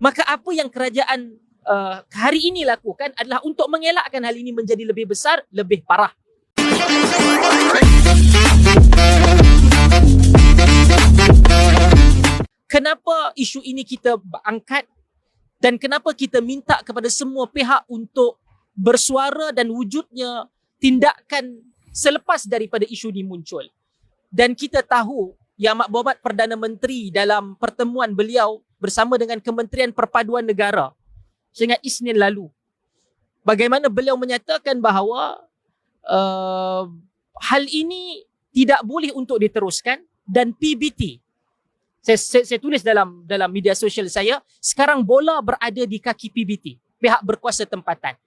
Maka apa yang kerajaan hari ini lakukan adalah untuk mengelakkan hal ini menjadi lebih besar, lebih parah. Kenapa isu ini kita angkat dan kenapa kita minta kepada semua pihak untuk bersuara dan wujudnya tindakan selepas daripada isu ini muncul. Dan kita tahu Yang Amat Berhormat Perdana Menteri dalam pertemuan beliau bersama dengan Kementerian Perpaduan Negara sehingga Isnin lalu, bagaimana beliau menyatakan bahawa hal ini tidak boleh untuk diteruskan dan PBT, saya tulis dalam media sosial saya, sekarang bola berada di kaki PBT, pihak berkuasa tempatan.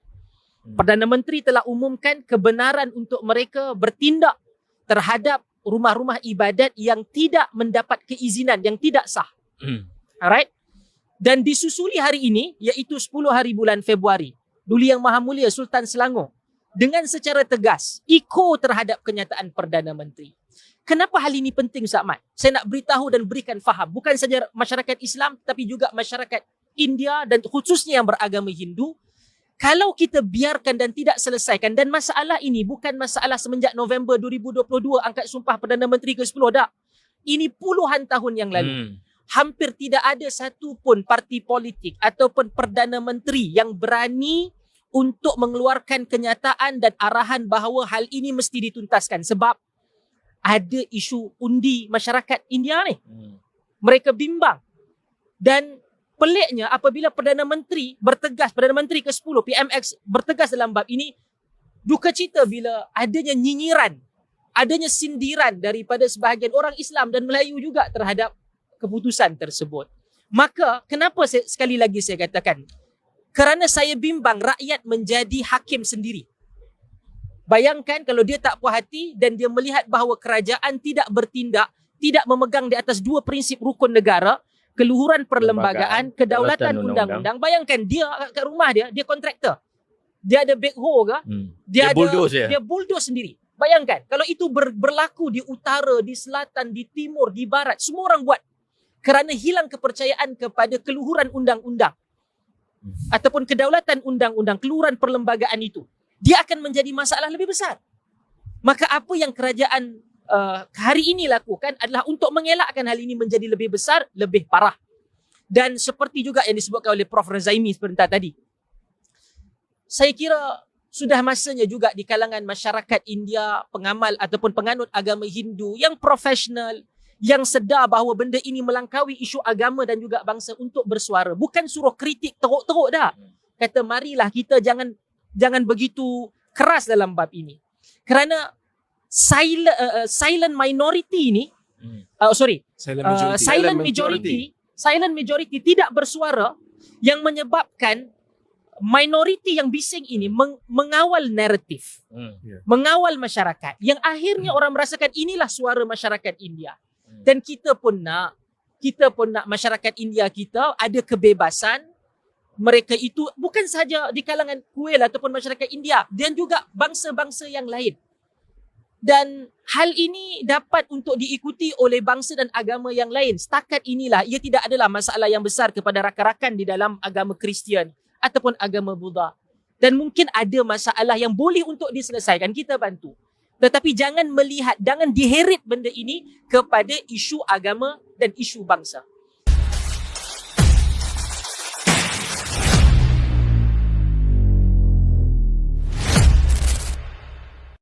Perdana Menteri telah umumkan kebenaran untuk mereka bertindak terhadap rumah-rumah ibadat yang tidak mendapat keizinan, yang tidak sah. Alright? Dan disusuli hari ini, iaitu 10 hari bulan Februari, Duli Yang Maha Mulia Sultan Selangor dengan secara tegas iko terhadap kenyataan Perdana Menteri. Kenapa hal ini penting, Ustaz Mat? Saya nak beritahu dan berikan faham, bukan saja masyarakat Islam tapi juga masyarakat India dan khususnya yang beragama Hindu. Kalau kita biarkan dan tidak selesaikan, dan masalah ini bukan masalah semenjak November 2022 angkat sumpah Perdana Menteri ke-10 dah. Ini puluhan tahun yang lalu. Hampir tidak ada satu pun parti politik ataupun Perdana Menteri yang berani untuk mengeluarkan kenyataan dan arahan bahawa hal ini mesti dituntaskan. Sebab ada isu undi masyarakat India ni. Mereka bimbang. Dan peliknya apabila Perdana Menteri bertegas, Perdana Menteri ke-10 PMX bertegas dalam bab ini, duka cita bila adanya nyinyiran, adanya sindiran daripada sebahagian orang Islam dan Melayu juga terhadap keputusan tersebut. Maka kenapa sekali lagi saya katakan, kerana saya bimbang rakyat menjadi hakim sendiri. Bayangkan kalau dia tak puas hati dan dia melihat bahawa kerajaan tidak bertindak, tidak memegang di atas dua prinsip rukun negara, keluhuran perlembagaan, kedaulatan undang-undang. Bayangkan dia kat rumah dia kontraktor. Dia ada backhoe ke? Dia bulldoze sendiri. Bayangkan kalau itu berlaku di utara, di selatan, di timur, di barat, semua orang buat kerana hilang kepercayaan kepada keluhuran undang-undang ataupun kedaulatan undang-undang, keluhuran perlembagaan itu. Dia akan menjadi masalah lebih besar. Maka apa yang kerajaan hari ini lakukan adalah untuk mengelakkan hal ini menjadi lebih besar, lebih parah. Dan seperti juga yang disebutkan oleh Prof. Razaimi sebentar tadi, saya kira sudah masanya juga di kalangan masyarakat India, pengamal ataupun penganut agama Hindu yang profesional, yang sedar bahawa benda ini melangkaui isu agama dan juga bangsa untuk bersuara. Bukan suruh kritik teruk-teruk dah. Kata marilah kita jangan begitu keras dalam bab ini. Kerana silent minority ni, silent majority tidak bersuara yang menyebabkan minoriti yang bising ini mengawal naratif, mengawal masyarakat, yang akhirnya orang merasakan inilah suara masyarakat India. Dan kita pun nak masyarakat India kita ada kebebasan. Mereka itu bukan sahaja di kalangan Kuil ataupun masyarakat India, dan juga bangsa-bangsa yang lain. Dan hal ini dapat untuk diikuti oleh bangsa dan agama yang lain. Setakat inilah ia tidak adalah masalah yang besar kepada rakan-rakan di dalam agama Kristian ataupun agama Buddha. Dan mungkin ada masalah yang boleh untuk diselesaikan, kita bantu. Tetapi jangan diheret benda ini kepada isu agama dan isu bangsa.